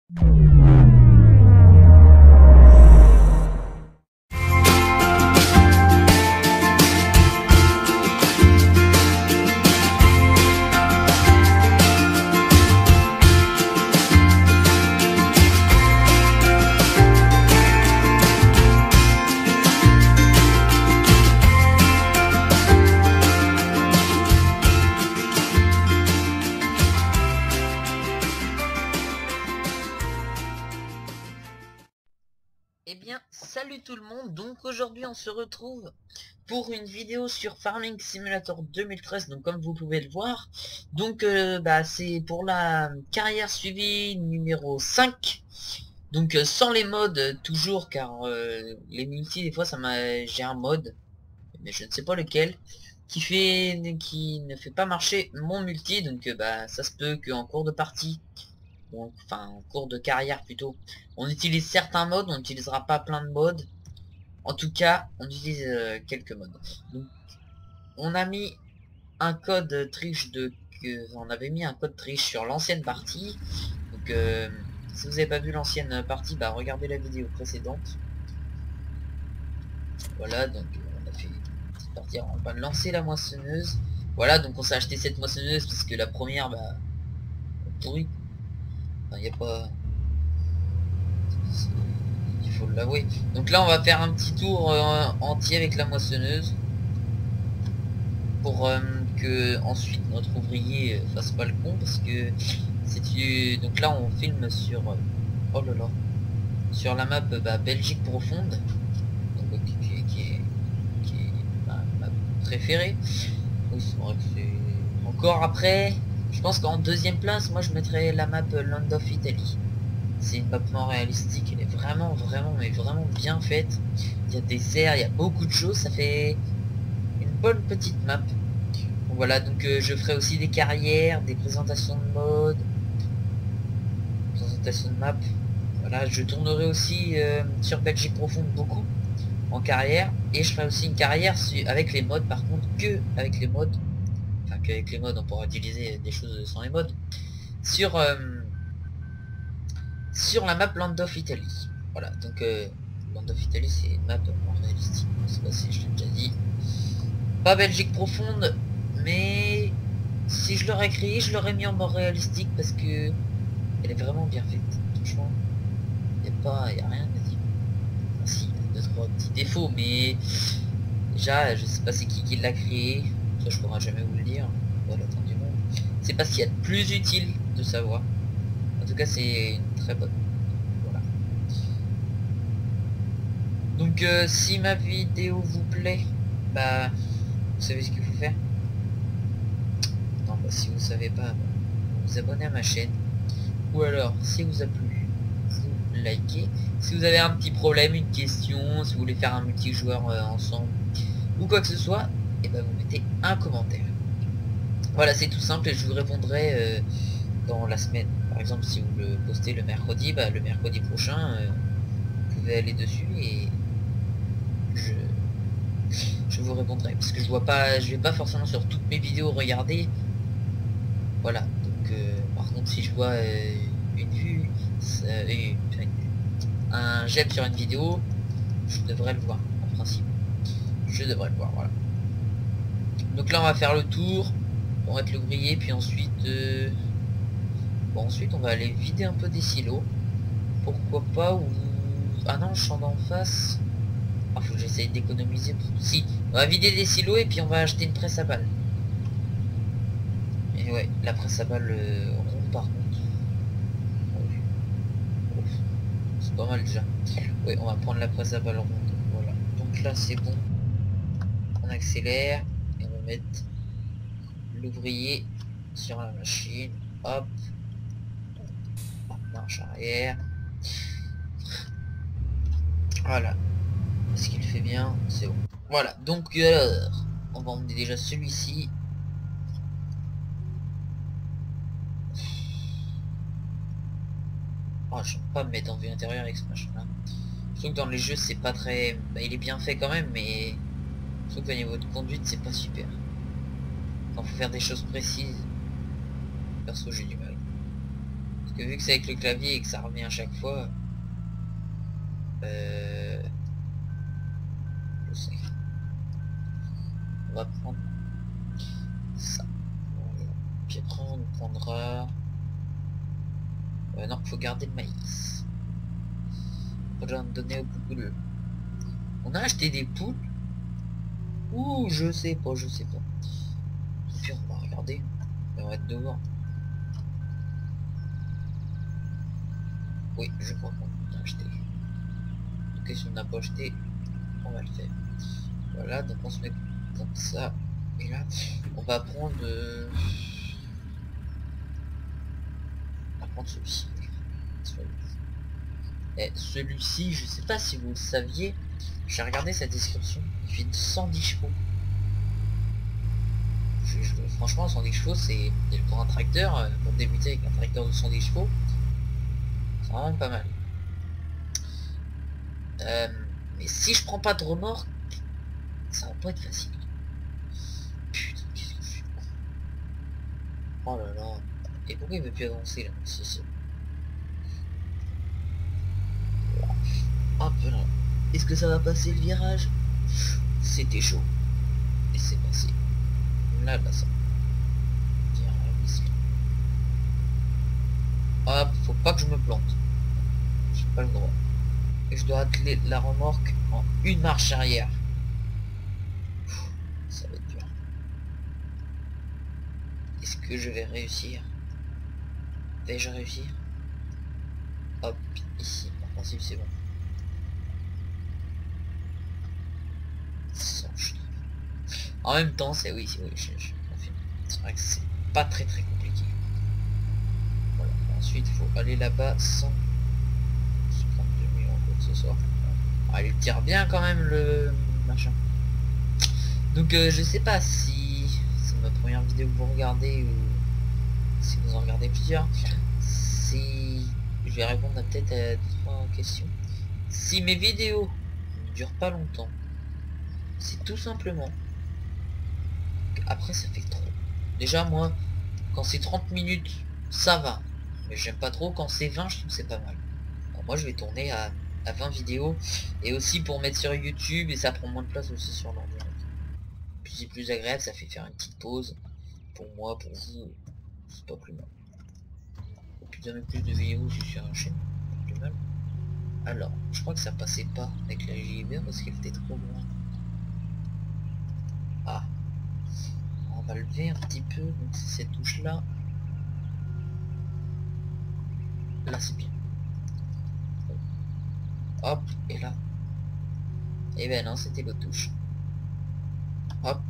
Eh bien, salut tout le monde. Donc aujourd'hui on se retrouve pour une vidéo sur Farming Simulator 2013. Donc comme vous pouvez le voir, donc c'est pour la carrière suivie numéro 5. Donc sans les mods toujours, car les multi des fois j'ai un mode, mais je ne sais pas lequel, qui ne fait pas marcher mon multi. Donc ça se peut qu'en cours de partie, donc, enfin en cours de carrière plutôt, on utilise certains modes, on n'utilisera pas plein de modes. En tout cas, on utilise quelques modes. Donc, on a mis un code triche on avait mis un code triche sur l'ancienne partie. Donc, si vous n'avez pas vu l'ancienne partie, bah regardez la vidéo précédente. Voilà, donc on a fait une petite partie. Alors, on va lancer la moissonneuse. Voilà, donc on s'est acheté cette moissonneuse parce que la première, pourrie. Enfin, il n'y a pas... Il faut l'avouer. Donc là on va faire un petit tour entier avec la moissonneuse pour que ensuite notre ouvrier fasse pas le con, parce que c'est donc là on filme sur oh là là, sur la map Belgique profonde, donc, qui est ma préférée. Oui, c'est vrai que c'est encore après. Je pense qu'en deuxième place moi je mettrais la map Land of Italy. C'est une map moins réalistique, elle est vraiment mais vraiment bien faite. Il y a des serres, il y a beaucoup de choses, ça fait une bonne petite map. Donc voilà, donc je ferai aussi des carrières, des présentations de mode, présentations de map. Voilà, je tournerai aussi sur Belgique profonde beaucoup en carrière, et je ferai aussi une carrière avec les modes, par contre que avec les modes, enfin qu'avec les modes on pourra utiliser des choses sans les modes, sur la map Land of Italy. Voilà, donc Land of Italy c'est une map moins réalistique, je sais pas si je l'ai déjà dit. Pas Belgique profonde, mais si je l'aurais créé, je l'aurais mis en mode réalistique parce que elle est vraiment bien faite. Franchement, y a rien à dire. Enfin, si, il y a 2-3 petits défauts, mais déjà, je sais pas c'est qui l'a créé. Ça, je pourrai jamais vous le dire. Voilà, temps du monde. C'est pas ce qu'il y a de plus utile de savoir. En tout cas, c'est une très bonne. Voilà. Donc, si ma vidéo vous plaît, bah, vous savez ce qu'il faut faire. Non, bah, si vous savez pas, vous vous abonnez à ma chaîne. Ou alors, si vous a plu, vous likez. Si vous avez un petit problème, une question, si vous voulez faire un multijoueur ensemble, ou quoi que ce soit, et ben vous mettez un commentaire. Voilà, c'est tout simple, et je vous répondrai dans la semaine. Par exemple, si vous le postez le mercredi, le mercredi prochain, vous pouvez aller dessus et je vous répondrai. Parce que je vais pas forcément sur toutes mes vidéos regarder. Voilà, donc par contre si je vois une vue, un j'aime sur une vidéo, je devrais le voir en principe. Je devrais le voir, voilà. Donc là on va faire le tour pour mettre l'ouvrier, puis ensuite ensuite on va aller vider un peu des silos. Pourquoi pas, ou ah non, je suis en face. Ah, faut que j'essaye d'économiser. Si, on va vider des silos et puis on va acheter une presse à balles. Et ouais, la presse à balles ronde par contre. C'est pas mal déjà. Ouais, on va prendre la presse à balles ronde. Voilà. Donc là c'est bon. On accélère et on va mettre l'ouvrier sur la machine. Hop. Marche arrière. Voilà. Est-ce qu'il fait bien? C'est bon. Voilà. Donc alors, on va emmener déjà celui-ci. Oh, je ne peux pas me mettre en vue intérieure avec ce machin là. Je trouve que dans les jeux c'est pas très... il est bien fait quand même, mais je trouve qu'au niveau de conduite c'est pas super. Quand faut faire des choses précises, perso j'ai du mal. que vu que c'est avec le clavier et que ça revient à chaque fois, je sais. On va prendre ça. Voilà. Puis après on prendra... non, faut garder le maïs. Faudra en donner aux poules. On a acheté des poules. Ouh, je sais pas, je sais pas. Et puis on va regarder. On va être devant. Oui, je crois qu'on a acheté. Ok, si on n'a pas acheté, on va le faire. Voilà, donc on se met comme ça. Et là, on va prendre... On va prendre celui-ci. Et celui-ci, je sais pas si vous le saviez, j'ai regardé sa description, il fait 110 chevaux. Franchement, 110 chevaux, c'est pour un tracteur, pour débuter avec un tracteur de 110 chevaux, c'est vraiment pas mal. Mais si je prends pas de remorque, ça va pas être facile. Putain, qu'est-ce que je suis con. Oh là là. Et pourquoi il veut plus avancer là? Si. Hop là. Est-ce que ça va passer le virage? C'était chaud. Et c'est passé. Là, ça. Hop, faut pas que je me plante. J'ai pas le droit. Et je dois atteler la remorque en une marche arrière. Ça va être dur. Est-ce que je vais réussir? Vais-je réussir? Hop, ici. En principe, c'est bon. En même temps, c'est oui, je confirme. C'est vrai que c'est pas très compliqué. Voilà. Ensuite, il faut aller là-bas sans se prendre de mur ou quoi que ce soit. Ah, il tire bien quand même le machin. Donc je sais pas si c'est ma première vidéo que vous regardez ou si vous en regardez plusieurs. Si je vais répondre à peut-être à 2-3 questions. Si mes vidéos ne durent pas longtemps, c'est tout simplement après ça fait trop. Déjà moi, quand c'est 30 minutes, ça va. Mais j'aime pas trop quand c'est 20, je trouve que c'est pas mal. Alors moi je vais tourner à 20 vidéos. Et aussi pour mettre sur YouTube, et ça prend moins de place aussi sur l'ordinateur. Puis c'est plus agréable, ça fait faire une petite pause. Pour moi, pour vous, c'est pas plus mal. Et puis donner plus de vidéos sur un chaîne, pas plus mal. Alors, je crois que ça passait pas avec la JB parce qu'elle était trop loin. Ah. On va lever un petit peu, donc c'est cette touche là. Là c'est bien. Hop, et là. Et ben non, c'était l'autre touche. Hop.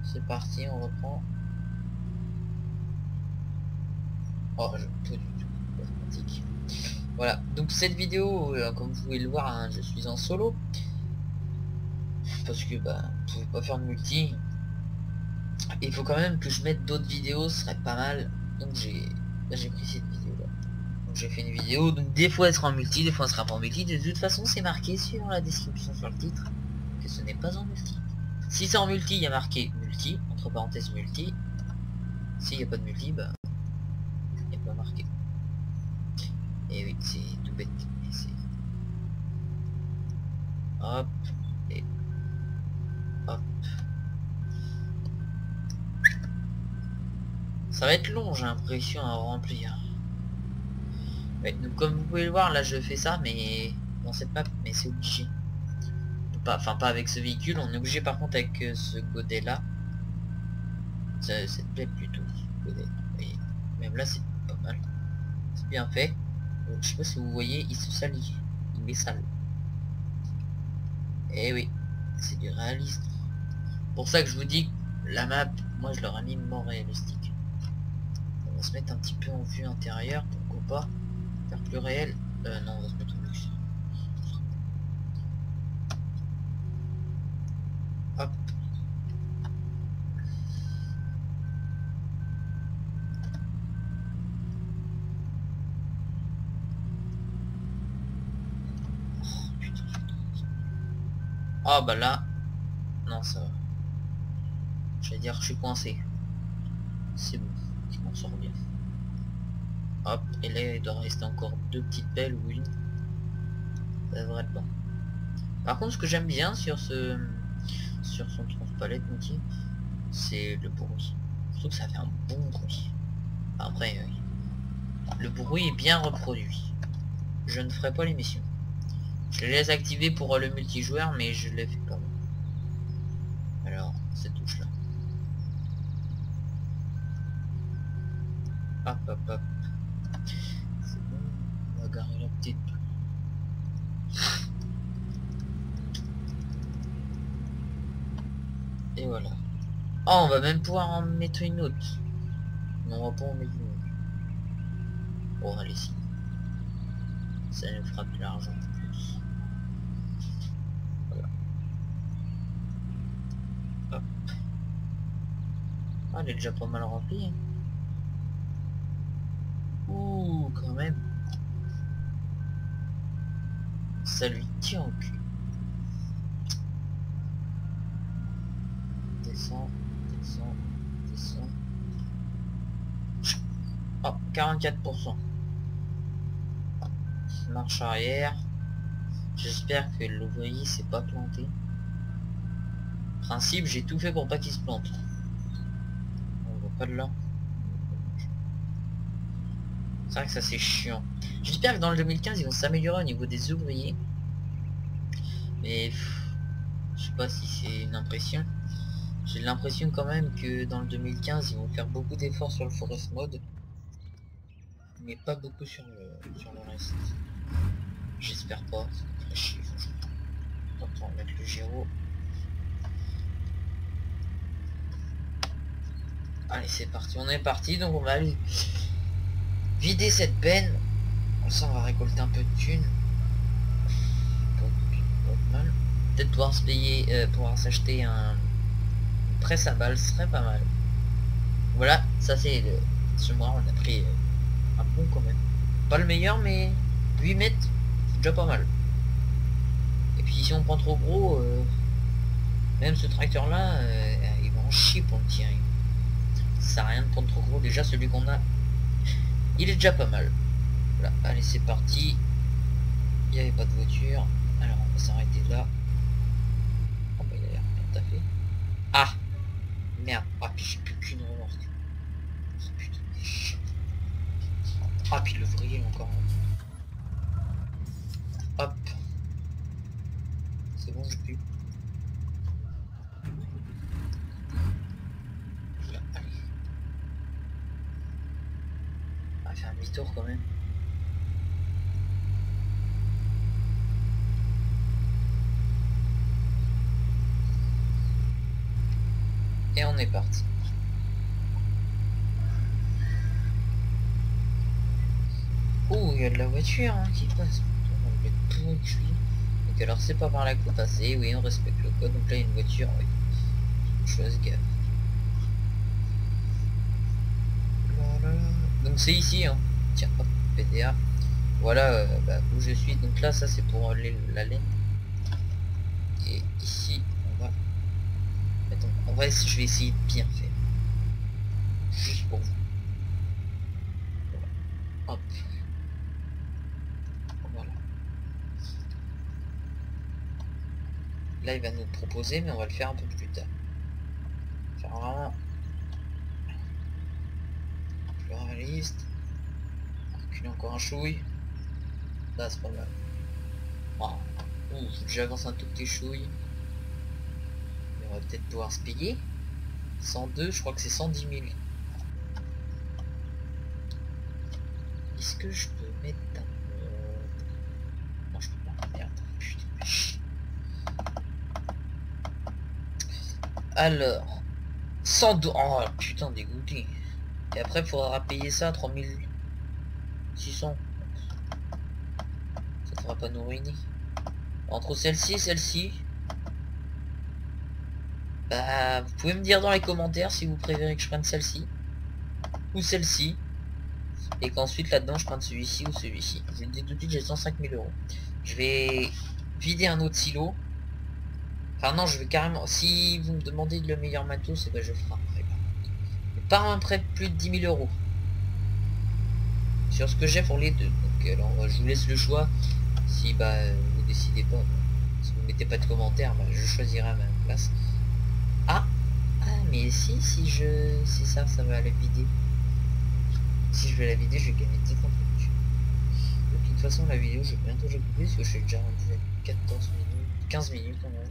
C'est parti, on reprend. Oh, pas du tout. Automatique. Voilà, donc cette vidéo, comme vous pouvez le voir, hein, je suis en solo. Parce que bah, on pouvait pas faire de multi. Il faut quand même que je mette d'autres vidéos, ce serait pas mal. Donc j'ai pris cette vidéo là. Donc j'ai fait une vidéo, donc des fois elle sera en multi, des fois elle sera pas en multi. De toute façon c'est marqué sur la description, sur le titre, que ce n'est pas en multi. Si c'est en multi, il y a marqué multi, entre parenthèses multi. S'il n'y a pas de multi, bah il n'y a pas marqué. Et oui, c'est tout bête. Et c'est... Hop, et hop. Ça va être long, j'ai l'impression, à remplir. Ouais, donc comme vous pouvez le voir, là je fais ça, mais dans cette map, mais c'est obligé. Enfin pas avec ce véhicule, on est obligé par contre avec ce godet là. Cette plaie plutôt. Godet. Et même là c'est pas mal. C'est bien fait. Je sais pas si vous voyez, il se salit. Il est sale. Et oui, c'est du réalisme. Pour ça que je vous dis que la map, moi je l'aurais mis mort réalistique. On va se mettre un petit peu en vue intérieure, pourquoi pas. Faire plus réel. Non, on va se mettre en luxe. Hop. Oh, putain. Ah bah là. Non, ça va. Je vais dire que je suis coincé. C'est bon, je m'en sors bien. Hop, et là il doit rester encore 2 petites pelles ou une. Ça devrait être bon. Par contre, ce que j'aime bien sur son transpalette métier, c'est le bruit. Je trouve que ça fait un bon bruit. Après, le bruit est bien reproduit. Je ne ferai pas l'émission. Je les laisse activer pour le multijoueur, mais je les fais pas. Alors, cette touche là. Hop hop hop. C'est bon, on va garer la petite. Et voilà. Oh, on va même pouvoir en mettre une autre. Mais on va pas en mettre une autre. Oh, allez, si. Ça nous fera de l'argent en plus. Voilà. Hop. Ah, elle est déjà pas mal remplie. Hein. Ouh, quand même. Ça lui tient au cul. Descends, descends, descends. Oh, 44%. Marche arrière. J'espère que l'ouvrier s'est pas planté. Principe, j'ai tout fait pour pas qu'il se plante. On voit pas de là. C'est vrai que ça c'est chiant. J'espère que dans le 2015 ils vont s'améliorer au niveau des ouvriers. Mais je sais pas si c'est une impression. J'ai l'impression quand même que dans le 2015 ils vont faire beaucoup d'efforts sur le forest mode. Mais pas beaucoup sur le reste. J'espère pas, ça me ferait chier franchement. Donc on va mettre le gyro. Allez c'est parti, on est parti, donc on va aller vider cette benne. Comme ça on va récolter un peu de thunes. Pas mal. Peut-être pouvoir se payer, pouvoir s'acheter une presse à balles, ce serait pas mal. Voilà, ça c'est ce mois on a pris un pont quand même. Pas le meilleur mais 8 mètres, c'est déjà pas mal. Et puis si on prend trop gros, même ce tracteur là, il va en chier pour le tirer. Ça sert à rien de prendre trop gros, déjà celui qu'on a, il est déjà pas mal. Voilà, allez c'est parti. Il n'y avait pas de voiture. Alors on va s'arrêter là. Oh bah il a l'air bien taffé. Ah merde, ah puis j'ai plus qu'une remorque. Putain de chien. Ah puis l'ouvrier encore. Hop. C'est bon, je pue. Là, allez. On va faire un demi-tour quand même. Et on est parti. Oh, il y a de la voiture hein, qui passe. On va être pourri que je suis. Donc alors c'est pas par là qu'il faut passer. Oui, on respecte le code. Donc là il y a une voiture. Oui. Chose gaffe. Voilà. Donc c'est ici. Hein. Tiens, hop, PDA. Voilà bah, où je suis. Donc là ça c'est pour la laine. Et ici on va. Attends, je vais essayer de bien faire. Juste pour vous. Hop. Voilà. Là il va nous proposer mais on va le faire un peu plus tard. Faire vraiment plus réaliste. Reculer encore un chouille. Là c'est pas mal. Oh. J'avance un tout petit chouille. On va peut-être pouvoir se payer. 102, je crois que c'est 110 000. Est-ce que je peux mettre un... Non, je peux pas. Merde, putain. Alors... 102... Oh putain, dégoûté. Et après, il faudra payer ça à 3600. Ça fera pas nous ruiner. Entre celle-ci et celle-ci... Bah, vous pouvez me dire dans les commentaires si vous préférez que je prenne celle-ci ou celle-ci et qu'ensuite là-dedans je prenne celui-ci ou celui-ci. Je vous le dis tout de suite, j'ai 105 000 €. Je vais vider un autre silo. Enfin non, je vais carrément... Si vous me demandez le meilleur matos, c'est que je ferai après. Mais pas un prêt plus de 10 000 €. sur ce que j'ai pour les deux. Donc alors je vous laisse le choix. Si bah vous décidez pas, si vous mettez pas de commentaires, bah, je choisirai à ma place. Ah, mais si ça va la vider. Si je vais la vider, je vais gagner peut-être un peu. De toute façon la vidéo je vais bientôt la couper parce que je suis déjà rendu à 14 minutes, 15 minutes en gros.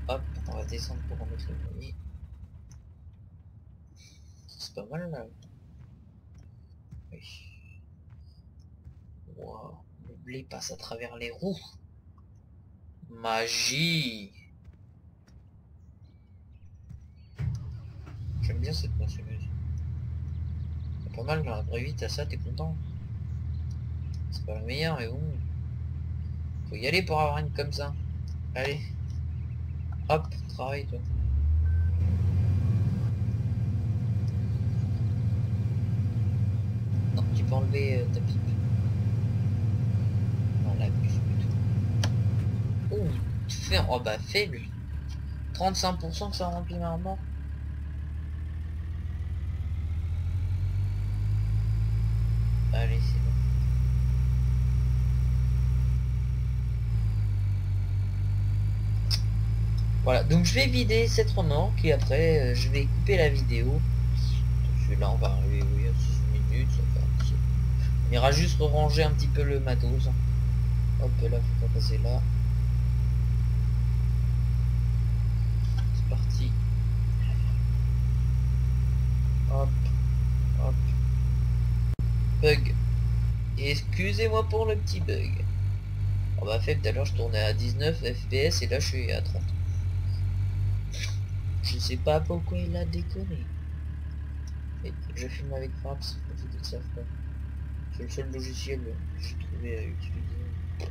Hop, on va descendre pour remettre le blé. C'est pas mal là. Oui. Wow. Le blé passe à travers les roues. Magie. J'aime bien cette moissonneuse. C'est pas mal dans la vraie vie, t'as ça, t'es content. C'est pas la meilleure mais bon. Faut y aller pour avoir une comme ça. Allez. Hop, travaille toi. Non, tu peux enlever ta pipe. Non, la puce plutôt. Oh, oh bah faible. 35% que ça remplit normalement. Allez, c'est bon. Voilà, donc je vais vider cette remorque et après je vais couper la vidéo. Celui-là on va arriver oui, à 6 minutes. On ira juste ranger un petit peu le matos. Hop là, faut pas passer là. C'est parti. Hop, hop. Bug. Excusez-moi pour le petit bug. On va faire tout à l'heure je tournais à 19 FPS et là je suis à 30. Je sais pas pourquoi il a déconné. Et je filme avec Fraps, pour ceux qui ne savent pas. C'est le seul logiciel que j'ai trouvé à utiliser.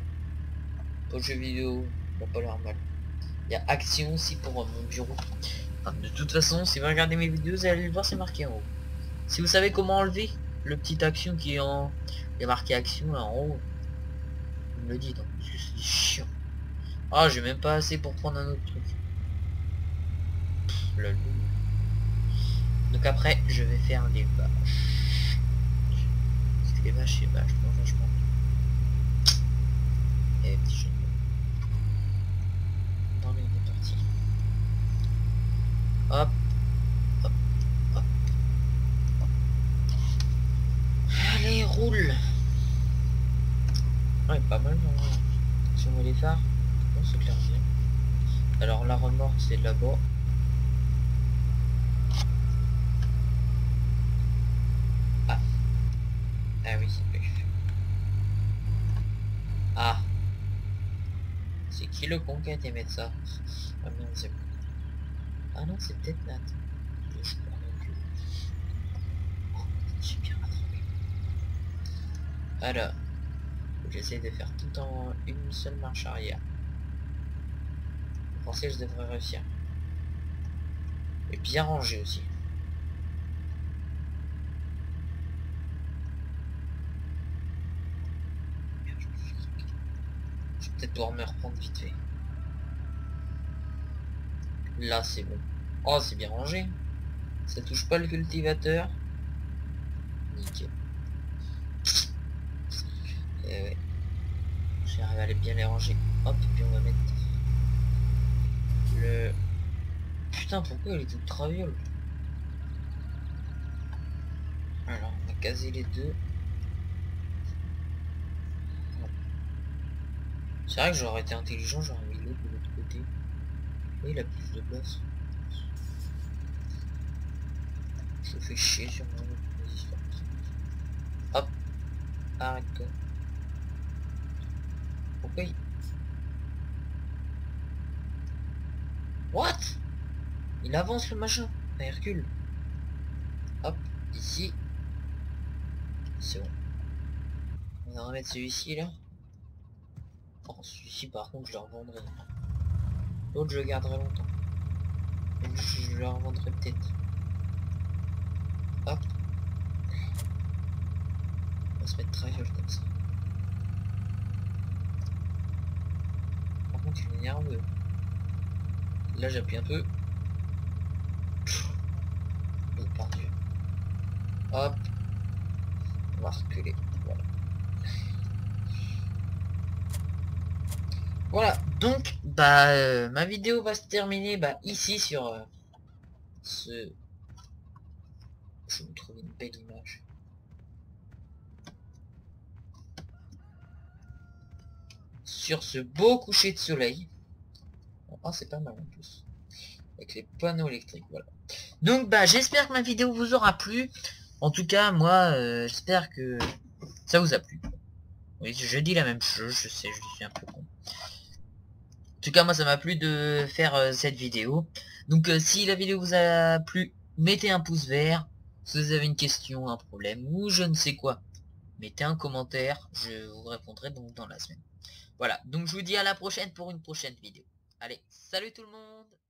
Pour le jeu vidéo, il n'a pas l'air mal. Il y a Action aussi pour mon bureau. Enfin, de toute façon, si vous regardez mes vidéos, vous allez le voir, c'est marqué en haut. Si vous savez comment enlever le petit Action qui est en... Il y a marqué Action là en haut. Vous me le dites, hein, parce que c'est chiant. Ah, j'ai même pas assez pour prendre un autre truc. Pff, la loule. Donc après, je vais faire les vaches. Parce que les vaches, c'est vachement. Et petit jeu. Dans les parties. Hop. Hop. Hop. Allez, roule. Ouais, pas mal, non. Si on met les phares, on s'éclaire bien. Alors la remorque, c'est là-bas. Ah. Ah oui, c'est plus. Ah. C'est qui le con qui a été mettre ça? Ah merde, c'est bon. Ah non, c'est peut-être Nat. Je crois que... Oh, je me suis bien rattrapé. Alors, j'essaie de faire tout en une seule marche arrière. Vous pensez que je devrais réussir? Et bien rangé aussi. Je vais peut-être pouvoir me reprendre vite fait. Là c'est bon. Oh c'est bien rangé. Ça touche pas le cultivateur. Nickel. Et ouais. J'arrive à bien les ranger. Hop, puis on va mettre le... Putain, pourquoi il est tout traviole? Alors, on va caser les deux. C'est vrai que j'aurais été intelligent, j'aurais mis l'autre de l'autre côté. Oui, il a plus de place. Je fais chier sur mon résistant. Hop. Arrête-toi. Pourquoi il... What? Il avance le machin. Ah, il recule. Hop. Ici. C'est bon. On va remettre celui-ci là. Oh, celui-ci par contre je le revendrai. L'autre je le garderai longtemps. Donc je le revendrai peut-être. Hop. On va se mettre traviole comme ça. Par contre il est nerveux. Là j'appuie un peu. Oh par Dieu. Hop. On va reculer. Voilà. Voilà, donc bah ma vidéo va se terminer ici sur ce... Je me trouve une belle image. Sur ce beau coucher de soleil. Ah, c'est pas mal en plus. Avec les panneaux électriques, voilà. Donc bah j'espère que ma vidéo vous aura plu. En tout cas, moi, j'espère que ça vous a plu. Oui, je dis la même chose, je sais, je suis un peu con. En tout cas, moi, ça m'a plu de faire cette vidéo. Donc, si la vidéo vous a plu, mettez un pouce vert. Si vous avez une question, un problème, ou je ne sais quoi, mettez un commentaire. Je vous répondrai donc dans la semaine. Voilà, donc je vous dis à la prochaine pour une prochaine vidéo. Allez, salut tout le monde!